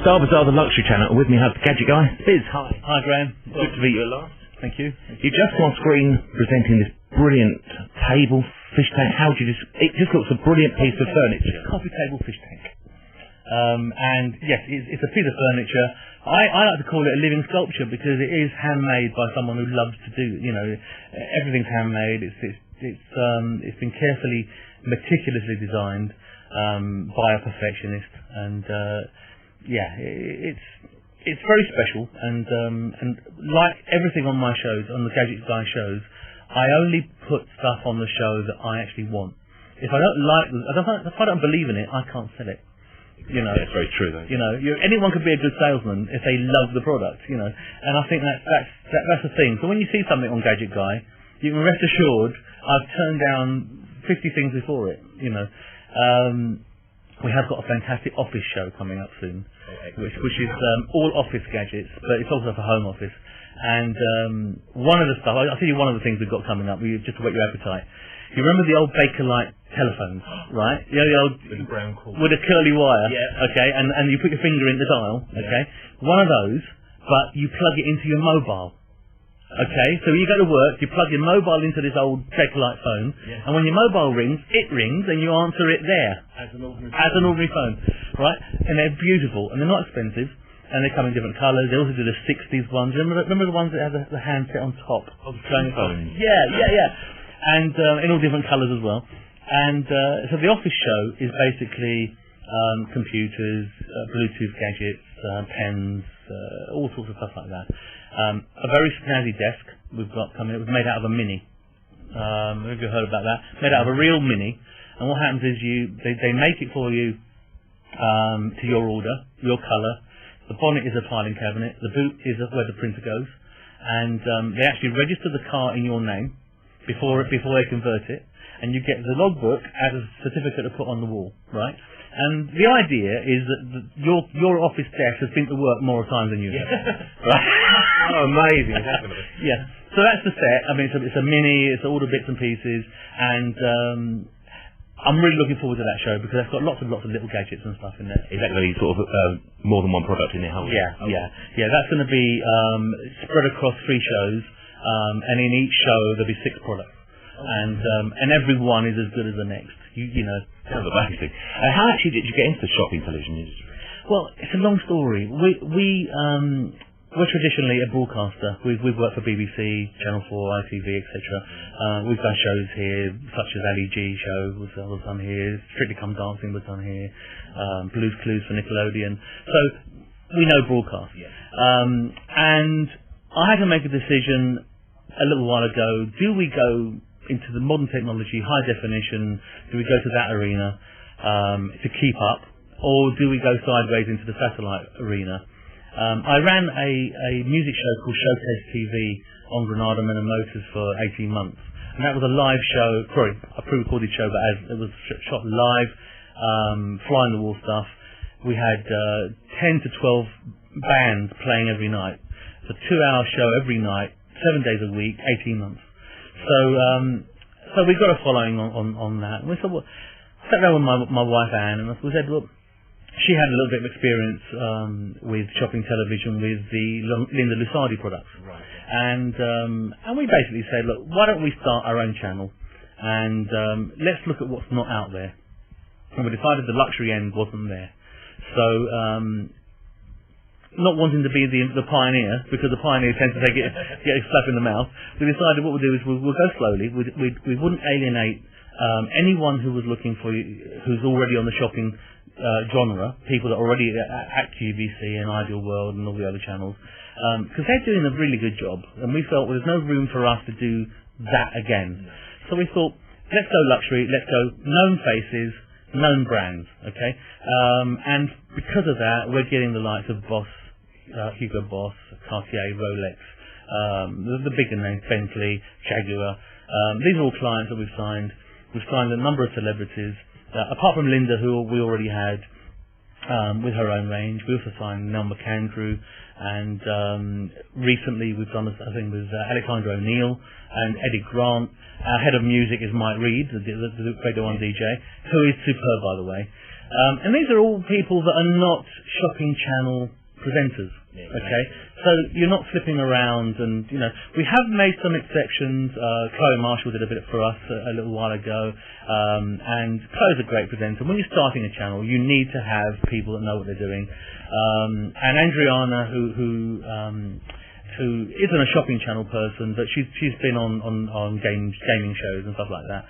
Star Bazaar, the luxury channel. With me, I have the gadget guy, Biz. Hi. Hi, Graham. Good to meet you at last. Thank you. You're just on screen presenting this brilliant table, fish tank. How do you just... It just looks a brilliant piece of furniture. Coffee table fish tank. And yes, it's a piece of furniture. I like to call it a living sculpture because it is handmade by someone who loves to do, everything's handmade. It's been carefully, meticulously designed by a perfectionist, and it's very special. And like everything on my shows, on the Gadget Guy shows, I only put stuff on the show that I actually want. If I don't like, if I don't believe in it, I can't sell it. That's very true, though. Anyone could be a good salesman if they love the product, and I think that's the thing. So when you see something on Gadget Guy, you can rest assured I've turned down 50 things before it. We have got a fantastic office show coming up soon, which is all office gadgets, but it's also for home office. And one of the stuff, I'll tell you one of the things we've got coming up, just to whet your appetite. You remember the old Bakelite telephones, right? The old with the brown cord, with a curly wire, yeah. Okay, and you put your finger in the dial, okay? Yeah. One of those, but you plug it into your mobile. Okay, so you go to work, you plug your mobile into this old Bakelite phone, yeah. And when your mobile rings, it rings, and you answer it there. As an ordinary phone, right? And they're beautiful, and they're not expensive, and they come in different colours. They also do the 60s ones. Remember the ones that have the handset on top? Oh, the phone. Yeah. And in all different colours as well. And so the office show is basically computers, Bluetooth gadgets, pens, all sorts of stuff like that. A very snazzy desk we've got coming. It was made out of a Mini. Have you heard about that? Made out of a real Mini. And what happens is they make it for you to your order, your colour. The bonnet is a filing cabinet. The boot is where the printer goes. And they actually register the car in your name before they convert it. And you get the logbook as a certificate to put on the wall, right? And the idea is that your office desk has been to work more times than you have. Right? Oh, amazing, definitely. Yeah. So that's the set. I mean, it's a Mini, it's all the bits and pieces, and I'm really looking forward to that show because it's got lots and lots of little gadgets and stuff in there. Is that going to be sort of more than one product in there? Yeah. That's going to be spread across 3 shows, and in each show there'll be 6 products. And every one is as good as the next. Sounds amazing. How actually did you get into the shopping television industry? Well, it's a long story. We're traditionally a broadcaster. We've worked for BBC, Channel 4, ITV, etc. We've done shows here, such as Ali G show was done here, Strictly Come Dancing was done here, Blue's Clues for Nickelodeon. So we know broadcast. Yeah. And I had to make a decision a little while ago. Do we go into the modern technology, high definition? Do we go to that arena to keep up, or do we go sideways into the satellite arena? I ran a music show called Showcase TV on Granada Men and Motors for 18 months, and that was a live show, sorry, a pre-recorded show, but it was shot live, fly in the wall stuff. We had 10 to 12 bands playing every night. It's a 2-hour show every night, 7 days a week, 18 months. So we got a following on that. And we said, well, I sat down with my wife Anne, and we said, look, she had a little bit of experience with shopping television with the Linda Lusardi products, right. And we basically said, look, why don't we start our own channel, and let's look at what's not out there. And we decided the luxury end wasn't there. So not wanting to be the pioneer, because the pioneer tends to get a slap in the mouth, we decided what we'll do is we'll go slowly. We wouldn't alienate anyone who was looking for, who's already on the shopping genre, people that are already at QVC and Ideal World and all the other channels, because they're doing a really good job, and we felt there's no room for us to do that again. So we thought, let's go luxury, let's go known faces, known brands, okay? And because of that, we're getting the likes of Boss, Hugo Boss, Cartier, Rolex, the bigger names, Bentley, Jaguar. These are all clients that we've signed. We've signed a number of celebrities, apart from Linda, who we already had with her own range. We also signed Nell McAndrew, and recently we've done a thing with Alexander O'Neill and Eddie Grant. Our head of music is Mike Reed, the Radio 1 DJ, who is superb, by the way. And these are all people that are not shopping channel presenters. Yeah, okay, so you're not flipping around, and we have made some exceptions. Chloe Marshall did a bit for us a little while ago, and Chloe's a great presenter. When you're starting a channel, you need to have people that know what they're doing. And Andriana, who isn't a shopping channel person, but she's been on gaming shows and stuff like that.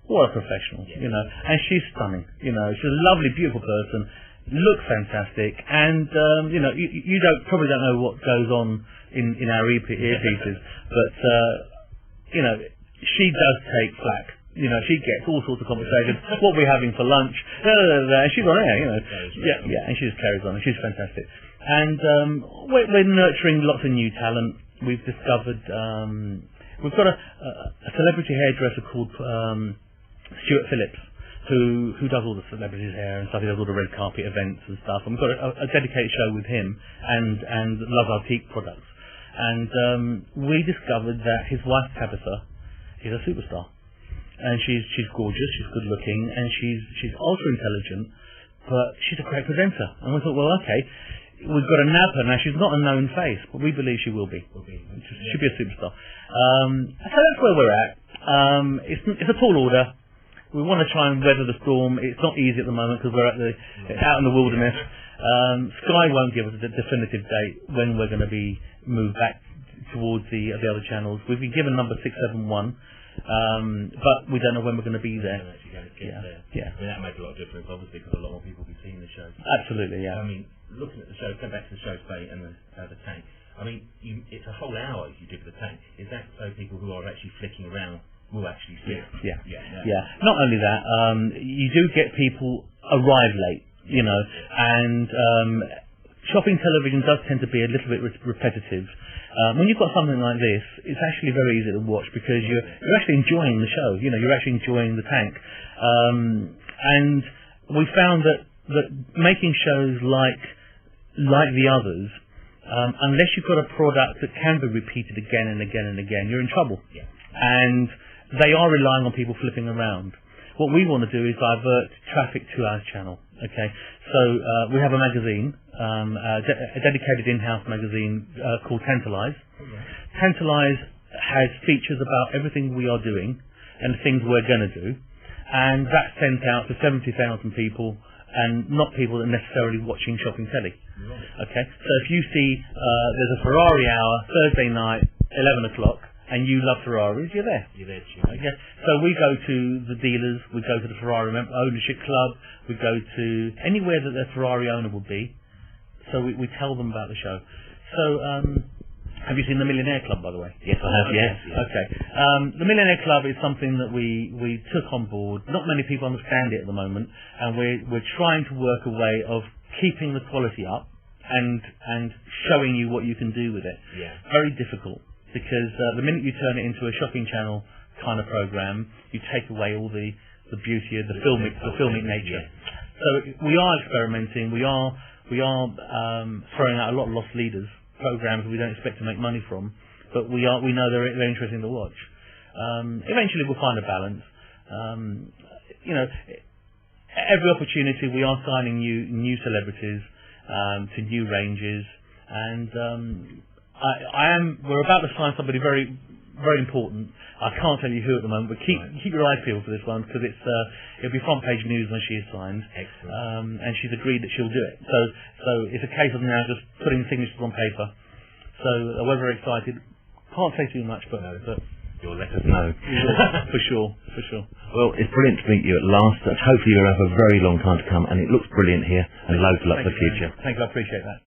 What a professional, and she's stunning. She's a lovely, beautiful person. Looks fantastic, and you probably don't know what goes on in our earpieces, but she does take flack. She gets all sorts of conversations. What we're having for lunch, and she's on air. And she just carries on. And she's fantastic, and we're nurturing lots of new talent. We've discovered we've got a celebrity hairdresser called Stuart Phillips, who does all the celebrities' hair and stuff. He does all the red carpet events and stuff. And we've got a dedicated show with him and Love Antique products. And we discovered that his wife Tabitha is a superstar, and she's gorgeous, she's good looking, and she's ultra intelligent, but she's a great presenter. And we thought, well, okay, we've got to nab her now. She's not a known face, but we believe she will be. She'll be a superstar. So that's where we're at. It's a tall order. We want to try and weather the storm. It's not easy at the moment because we're out in the wilderness. Sky won't give us a definitive date when we're going to be moved back towards the other channels. We've been given number 671, but we don't know when we're going to be there. Yeah. I mean, that makes a lot of difference, obviously, because a lot more people will be seeing the show. Absolutely, yeah. I mean, looking at the show, go back to the show today and the tank. I mean, it's a whole hour you do for the tank. Is that so people who are actually flicking around will actually see it? Yeah. Not only that, you do get people arrive late, and shopping television does tend to be a little bit repetitive. When you've got something like this, it's actually very easy to watch because you're actually enjoying the show. You're actually enjoying the tank, and we found that making shows like the others, unless you've got a product that can be repeated again and again and again, you're in trouble. Yeah. And they are relying on people flipping around. What we want to do is divert traffic to our channel. Okay, so we have a magazine, a dedicated in-house magazine called Tantalise. Tantalise has features about everything we are doing and things we're going to do, and that's sent out to 70,000 people, and not people that are necessarily watching shopping telly. Okay, so if you see there's a Ferrari hour Thursday night, 11 o'clock, and you love Ferraris, you're there. Okay. So we go to the dealers, we go to the Ferrari ownership club, we go to anywhere that their Ferrari owner will be. So we tell them about the show. So have you seen the Millionaire Club, by the way? Yes, I have. Yes. Okay. The Millionaire Club is something that we took on board. Not many people understand it at the moment, and we're trying to work a way of keeping the quality up and showing you what you can do with it. Yeah. Very difficult. Because the minute you turn it into a shopping channel kind of program, you take away all the beauty of the filmic nature. So we are experimenting. We are throwing out a lot of lost leaders programs we don't expect to make money from, but we know they're interesting to watch. Eventually, we'll find a balance. Every opportunity we are signing new celebrities to new ranges, and we're about to sign somebody very, very important. I can't tell you who at the moment, but keep your eyes peeled for this one because it'll be front page news when she is signed. Excellent. And she's agreed that she'll do it. So it's a case of now just putting signatures on paper. So we're very excited. Can't say too much, but you'll let us know. for sure. Well, it's brilliant to meet you at last. Hopefully you'll have a very long time to come, and it looks brilliant here, and loads of luck for the future. Thank you, I appreciate that.